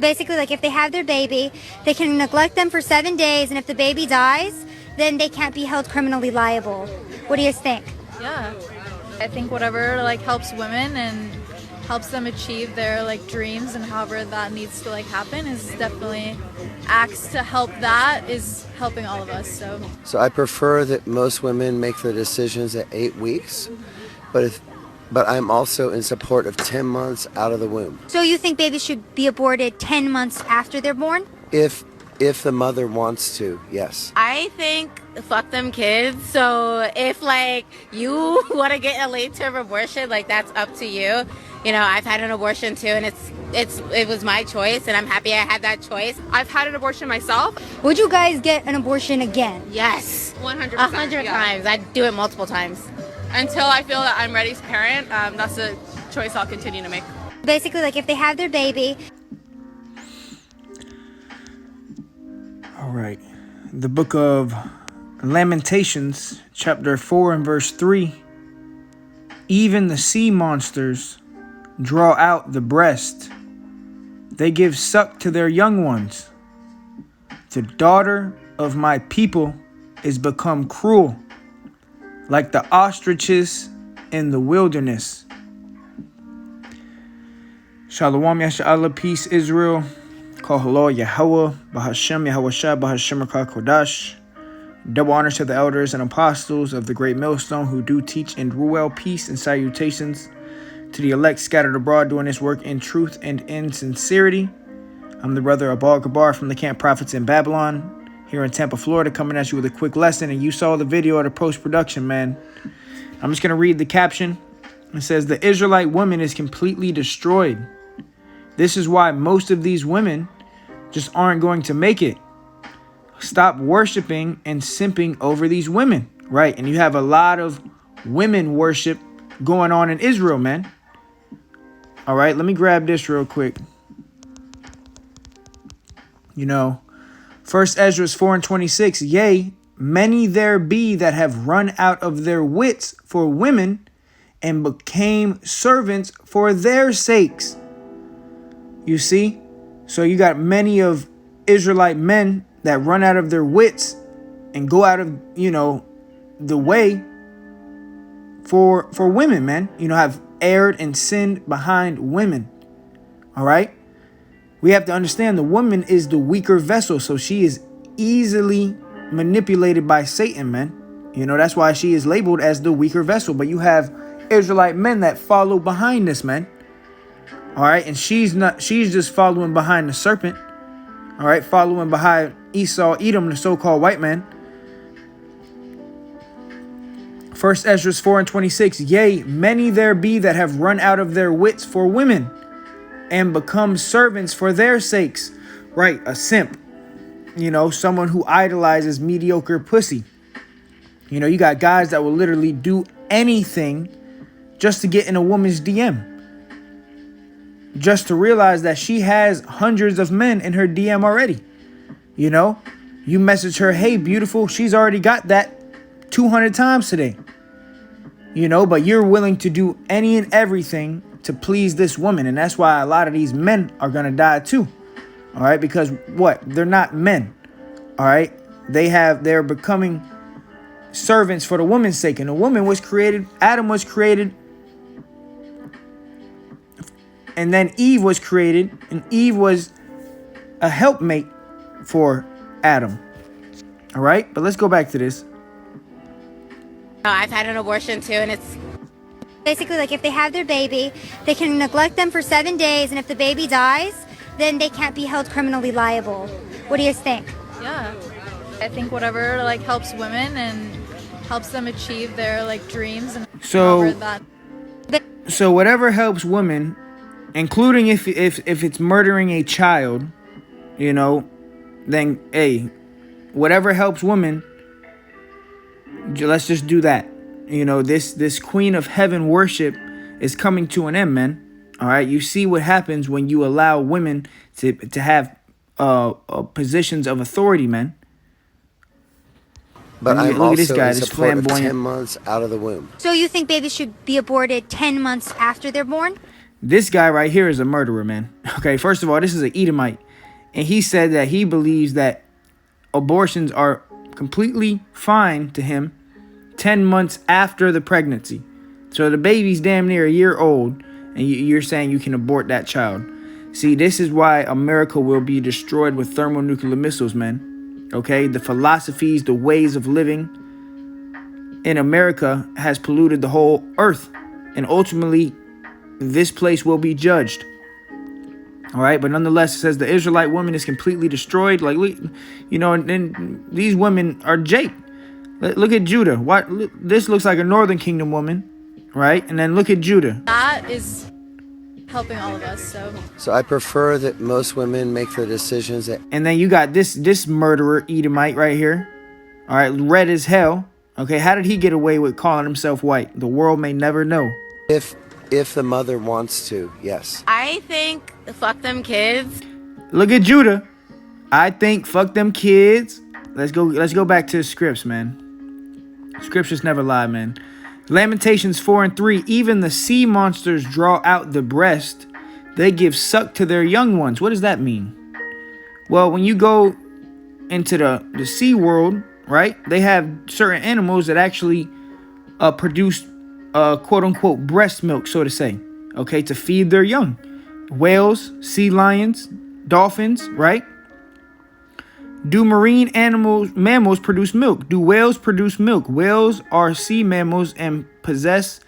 Basically, like if they have their baby, they can neglect them for 7 days, and if the baby dies, then they can't be held criminally liable. What do you think? Yeah, I think whatever like helps women and helps them achieve their like dreams and however that needs to like happen is definitely acts to help that is helping all of us. So I prefer that most women make their decisions at 8 weeks, but I'm also in support of 10 months out of the womb. So you think babies should be aborted 10 months after they're born? If the mother wants to, yes. I think fuck them kids. So if like you want to get a late term abortion, like that's up to you. You know, I've had an abortion too, and it was my choice, and I'm happy I had that choice. I've had an abortion myself. Would you guys get an abortion again? Yes, 100%. 100 times. I'd do it multiple times. Until I feel that I'm ready to parent, that's a choice I'll continue to make. Basically, like if they have their baby. All right. The book of Lamentations, chapter 4 and verse 3. Even the sea monsters draw out the breast. They give suck to their young ones. The daughter of my people is become cruel, like the ostriches in the wilderness. Shalom Yasha'Allah, peace Israel. Call hello Yahweh, Bahashem Yahweh Shah, Bahashem Rakah Kodash. Double honors to the elders and apostles of the great millstone who do teach in Ruel, peace and salutations to the elect scattered abroad doing this work in truth and in sincerity. I'm the brother Abal Gabar from the Camp Prophets in Babylon, here in Tampa, Florida, coming at you with a quick lesson. And you saw the video of the post-production, man. I'm just going to read the caption. It says, the Israelite woman is completely destroyed. This is why most of these women just aren't going to make it. Stop worshiping and simping over these women, right? And you have a lot of women worship going on in Israel, man. All right, let me grab this real quick. You know, 1 Ezra 4 and 26, yea, many there be that have run out of their wits for women and became servants for their sakes. You see? So you got many of Israelite men that run out of their wits and go out of, you know, the way for women, man. You know, have erred and sinned behind women. All right? We have to understand the woman is the weaker vessel, so she is easily manipulated by Satan, man. You know, that's why she is labeled as the weaker vessel. But you have Israelite men that follow behind this, man. All right, and she's just following behind the serpent. All right, following behind Esau, Edom, the so-called white man. 1 Ezra 4 and 26, yea, many there be that have run out of their wits for women and become servants for their sakes. Right, a simp. You know, someone who idolizes mediocre pussy. You know, you got guys that will literally do anything just to get in a woman's DM. Just to realize that she has hundreds of men in her DM already. You know, you message her, hey, beautiful. She's already got that 200 times today. You know, but you're willing to do any and everything to please this woman. And that's why a lot of these men are going to die too. All right. Because what? They're not men. All right. They're becoming servants for the woman's sake. And the woman was created. Adam was created. And then Eve was created, and Eve was a helpmate for Adam. All right, but let's go back to this. I've had an abortion too, and it's Basically, like if they have their baby, they can neglect them for 7 days, and if the baby dies, then they can't be held criminally liable. What do you think? Yeah, I think whatever like helps women and helps them achieve their like dreams and however that. So whatever helps women, including if it's murdering a child, you know, then hey, whatever helps women, let's just do that. You know, this Queen of Heaven worship is coming to an end, man. All right, you see what happens when you allow women to have positions of authority, man. But I'm look at this also guy, in this support of flamboyant. 10 months out of the womb. So you think babies should be aborted 10 months after they're born? This guy right here is a murderer, man. Okay, first of all, this is an Edomite. And he said that he believes that abortions are completely fine to him 10 months after the pregnancy. So the baby's damn near a year old, and you're saying you can abort that child. See, this is why America will be destroyed with thermonuclear missiles, man. Okay, the philosophies, the ways of living in America has polluted the whole earth. And ultimately, this place will be judged. All right, but nonetheless, it says the Israelite woman is completely destroyed. Like, you know, and these women are Jake. Look at Judah. This looks like a Northern Kingdom woman, right? And then look at Judah. That is helping all of us. So I prefer that most women make the decisions that And then you got this murderer Edomite right here. All right, red as hell. Okay, how did he get away with calling himself white? The world may never know. if the mother wants to, yes. I think fuck them kids. Look at Judah. I think fuck them kids. Let's go back to the scripts, man. Scriptures never lie, man. Lamentations 4:3. Even the sea monsters draw out the breast. They give suck to their young ones. What does that mean? Well, when you go into the sea world, right? They have certain animals that actually produce quote unquote breast milk, so to say. Okay, to feed their young. Whales, sea lions, dolphins, right? Do marine mammals produce milk? Do whales produce milk? Whales are sea mammals and possess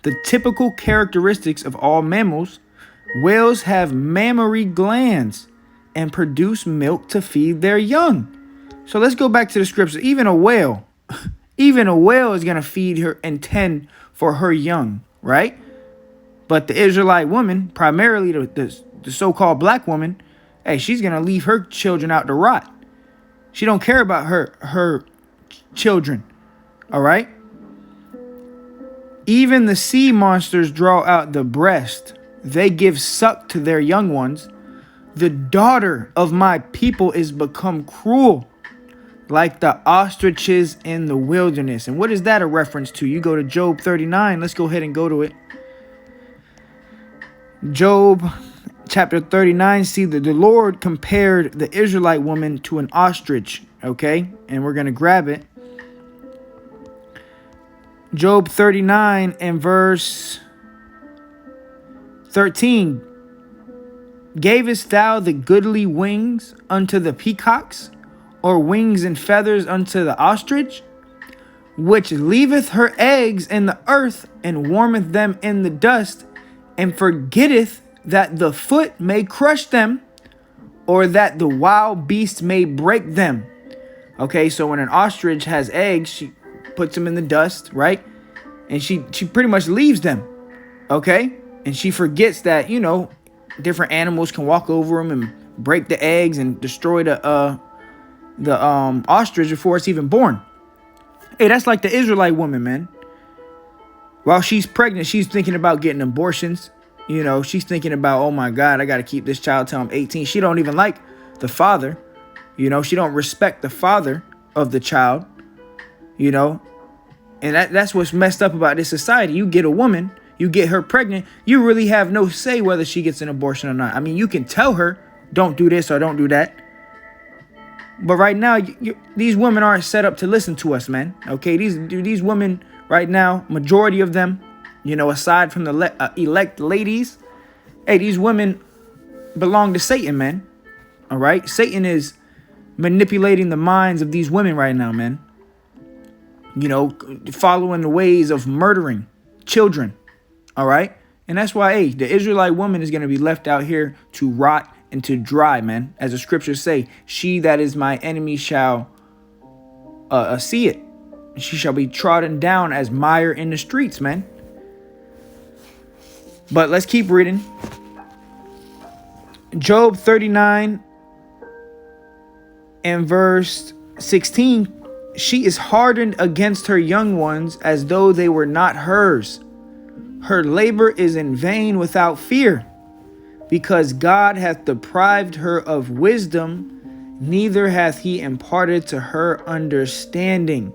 the typical characteristics of all mammals. Whales have mammary glands and produce milk to feed their young. So let's go back to the scriptures. Even a whale is going to feed her and tend for her young, right? But the Israelite woman, primarily the so-called black woman, hey, she's going to leave her children out to rot. She don't care about her children. All right. Even the sea monsters draw out the breast. They give suck to their young ones. The daughter of my people is become cruel, like the ostriches in the wilderness. And what is that a reference to? You go to Job 39. Let's go ahead and go to it. Job chapter 39, see that the Lord compared the Israelite woman to an ostrich, okay? And we're going to grab it. Job 39 and verse 13. Gavest thou the goodly wings unto the peacocks, or wings and feathers unto the ostrich, which leaveth her eggs in the earth, and warmeth them in the dust, and forgetteth that the foot may crush them, or that the wild beast may break them. Okay, so when an ostrich has eggs, she puts them in the dust, right? And she pretty much leaves them, okay? And she forgets that, you know, different animals can walk over them and break the eggs and destroy the ostrich before it's even born. Hey, that's like the Israelite woman, man. While she's pregnant, she's thinking about getting abortions. You know, she's thinking about, oh my God, I got to keep this child till I'm 18. She don't even like the father. You know, she don't respect the father of the child. You know, and that's what's messed up about this society. You get a woman, you get her pregnant, you really have no say whether she gets an abortion or not. I mean, you can tell her, don't do this or don't do that. But right now, these women aren't set up to listen to us, man. Okay, these women right now, majority of them, you know, aside from the elect ladies, hey, these women belong to Satan, man. All right, Satan is manipulating the minds of these women right now, man. You know, following the ways of murdering children. All right, and that's why, hey, the Israelite woman is going to be left out here to rot and to dry, man. As the scriptures say, she that is my enemy shall see it. She shall be trodden down as mire in the streets, man. But let's keep reading. Job 39 and verse 16. She is hardened against her young ones as though they were not hers. Her labor is in vain without fear, because God hath deprived her of wisdom, neither hath he imparted to her understanding.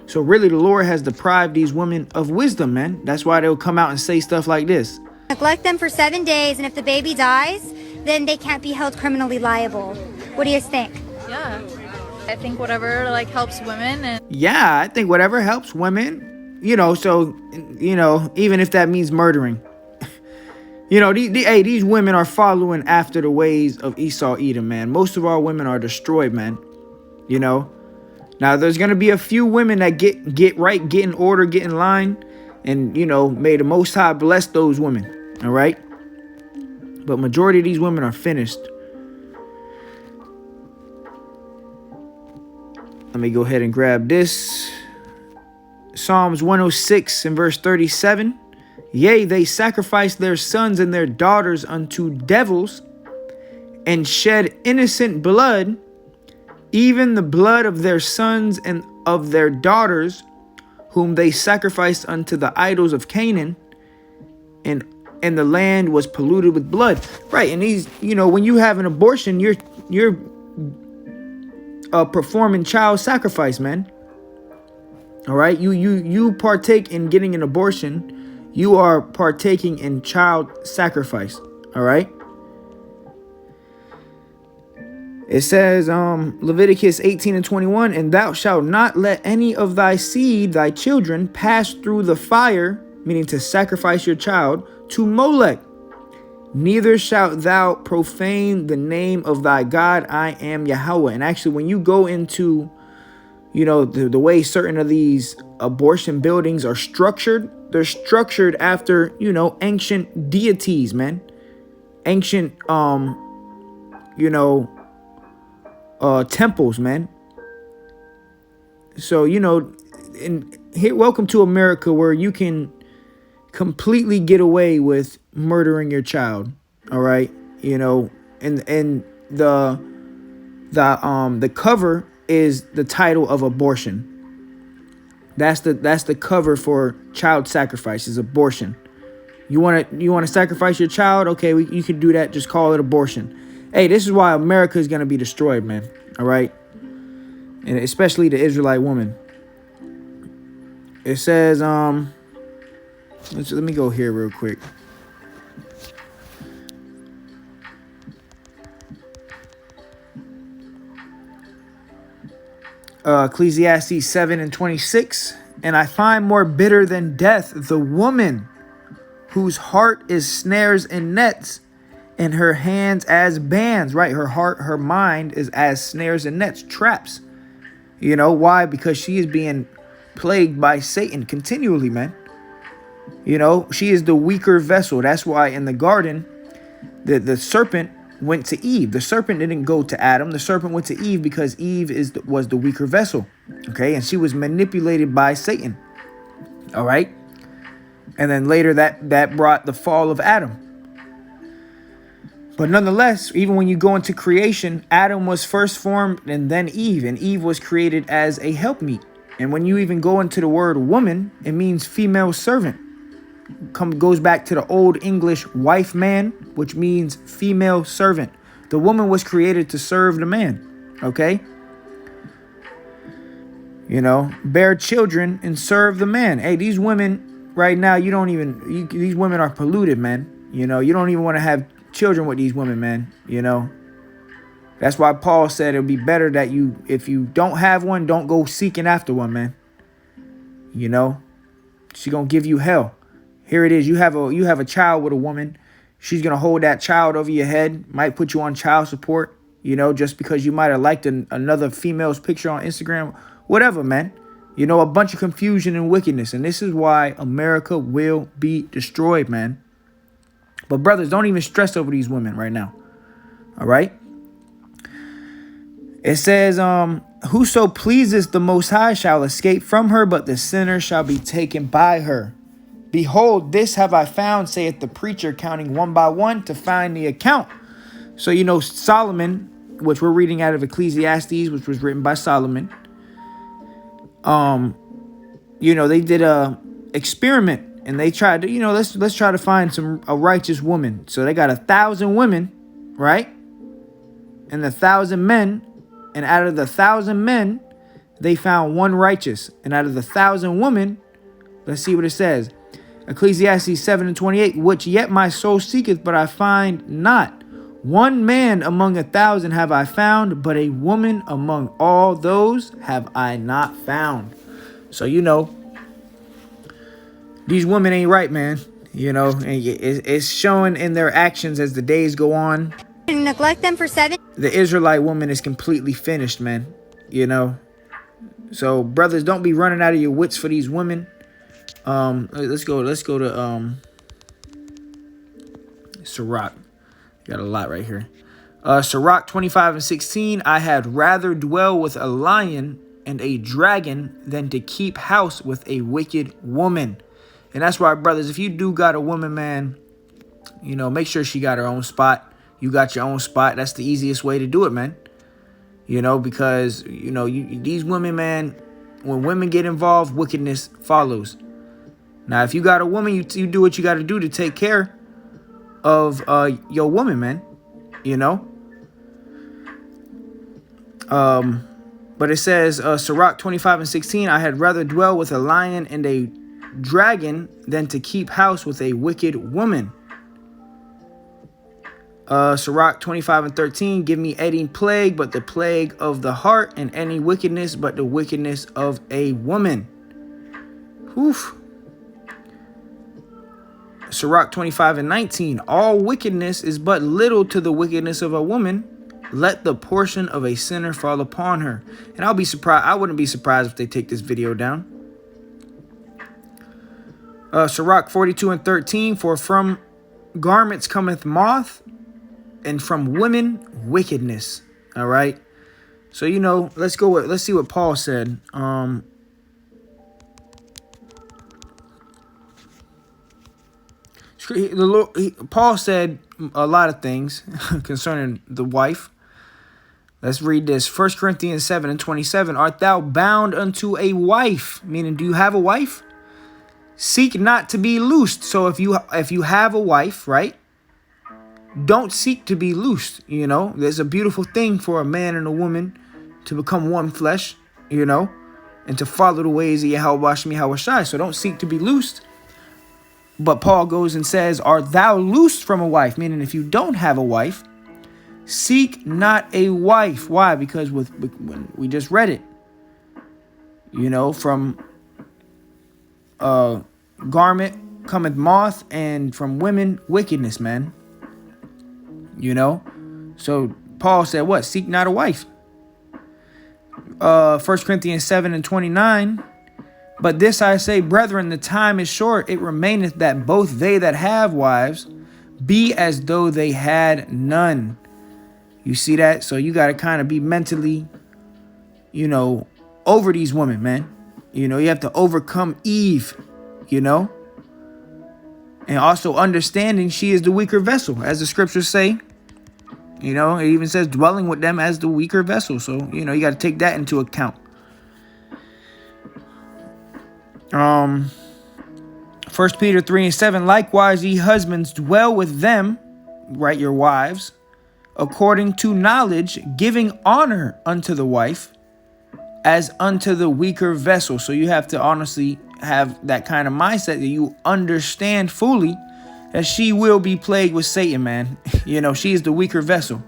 So really, the Lord has deprived these women of wisdom, man. That's why they'll come out and say stuff like this. Neglect them for 7 days, and if the baby dies, then they can't be held criminally liable. What do you think? Yeah. I think whatever like helps women and Yeah, I think whatever helps women, so, even if that means murdering. These women are following after the ways of Esau Edom, man. Most of our women are destroyed, man. Now there's going to be a few women that get right, get in order, get in line. And, may the Most High bless those women. All right. But majority of these women are finished. Let me go ahead and grab this. Psalms 106 and verse 37. Yea, they sacrifice their sons and their daughters unto devils and shed innocent blood, even the blood of their sons and of their daughters, whom they sacrificed unto the idols of Canaan, and the land was polluted with blood. Right, and these, when you have an abortion, you're performing child sacrifice, man. All right, you partake in getting an abortion. You are partaking in child sacrifice. All right. It says, Leviticus 18 and 21, and thou shalt not let any of thy seed, thy children, pass through the fire, meaning to sacrifice your child, to Molech. Neither shalt thou profane the name of thy God. I am Yahweh. And actually, when you go into, the way certain of these abortion buildings are structured, they're structured after, ancient deities, man. Ancient, temples, man. So, and here, welcome to America, where you can completely get away with murdering your child. All right. And the cover is the title of abortion. That's the cover for child sacrifice, is abortion. You want to sacrifice your child? Okay, you can do that. Just call it abortion. Hey, this is why America is going to be destroyed, man. All right. And especially the Israelite woman. It says, let me go here real quick. Ecclesiastes 7 and 26. And I find more bitter than death the woman whose heart is snares and nets, and her hands as bands. Right, her mind is as snares and nets, traps. Why? Because she is being plagued by Satan continually, man. She is the weaker vessel. That's why in the garden, the serpent went to Eve. The serpent didn't go to Adam. The serpent went to Eve because Eve was the weaker vessel. Okay, and she was manipulated by Satan. All right. And then later that brought the fall of Adam. But nonetheless, even when you go into creation, Adam was first formed and then Eve. And Eve was created as a helpmeet. And when you even go into the word woman, it means female servant. Goes back to the Old English wife man, which means female servant. The woman was created to serve the man. Okay? Bear children and serve the man. Hey, these women right now, these women are polluted, man. You don't even want to have children with these women, man. That's why Paul said it'll be better that if you don't have one, don't go seeking after one, man. She's gonna give you hell. Here it is. You have a child with a woman. She's gonna hold that child over your head. Might put you on child support. Just because you might have liked another female's picture on Instagram, whatever, man. A bunch of confusion and wickedness, and this is why America will be destroyed, man. But brothers, don't even stress over these women right now. All right. It says, whoso pleases the Most High shall escape from her, but the sinner shall be taken by her. Behold, this have I found, saith the preacher, counting one by one to find the account. So, Solomon, which we're reading out of Ecclesiastes, which was written by Solomon. They did a experiment. And they tried to, let's try to find a righteous woman. So they got 1,000 women, right? And 1,000 men. And out of the 1,000 men, they found one righteous. And out of the 1,000 women, let's see what it says. Ecclesiastes 7:28, which yet my soul seeketh, but I find not. One man among 1,000 have I found, but a woman among all those have I not found. So, these women ain't right, man. And it's showing in their actions as the days go on. Neglect them for 7. The Israelite woman is completely finished, man. So brothers, don't be running out of your wits for these women. Let's go to Sirach. Got a lot right here. Sirach 25:16. I had rather dwell with a lion and a dragon than to keep house with a wicked woman. And that's why, brothers, if you do got a woman, man, make sure she got her own spot. You got your own spot. That's the easiest way to do it, man. Because, these women, man, when women get involved, wickedness follows. Now, if you got a woman, you do what you got to do to take care of your woman, man. But it says, Sirach 25:16, I had rather dwell with a lion and a dragon than to keep house with a wicked woman. Sirach 25:13, give me any plague but the plague of the heart, and any wickedness but the wickedness of a woman. Oof. Sirach 25:19, all wickedness is but little to the wickedness of a woman. Let the portion of a sinner fall upon her. And I wouldn't be surprised if they take this video down. Sirach 42:13, for from garments cometh moth, and from women wickedness. All right. So let's see what Paul said. Paul said a lot of things concerning the wife. Let's read this. 1 Corinthians 7:27. Art thou bound unto a wife? Meaning, do you have a wife? Seek not to be loosed. So if you have a wife, right? Don't seek to be loosed. There's a beautiful thing for a man and a woman to become one flesh, and to follow the ways of Yahweh Shai. So don't seek to be loosed. But Paul goes and says, art thou loosed from a wife? Meaning, if you don't have a wife, seek not a wife. Why? Because when we just read it, from garment cometh moth, and from women wickedness, man. So Paul said what? Seek not a wife. 1 Corinthians 7:29. But this I say, brethren, the time is short. It remaineth that both they that have wives be as though they had none. You see that? So you got to kind of be mentally, over these women, man. You have to overcome Eve, and also understanding she is the weaker vessel, as the scriptures say. It even says dwelling with them as the weaker vessel. So, you got to take that into account. 1 Peter 3:7, likewise ye husbands dwell with them, right, your wives, according to knowledge, giving honor unto the wife as unto the weaker vessel. So you have to honestly have that kind of mindset that you understand fully that she will be plagued with Satan, man. She is the weaker vessel.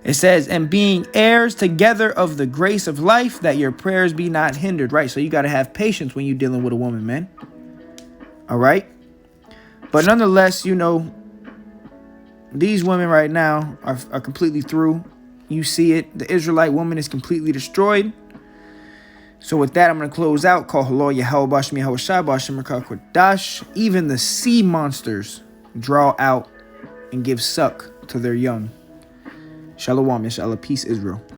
It says, and being heirs together of the grace of life, that your prayers be not hindered. Right. So you got to have patience when you're dealing with a woman, man. All right. But nonetheless, these women right now are completely through. You see it. The Israelite woman is completely destroyed. So with that, I'm going to close out. Call hello, Yahweh Bashmi Yahweh Shai Bashim Kodash. Even the sea monsters draw out and give suck to their young. Shalom, Yashala, peace, Israel.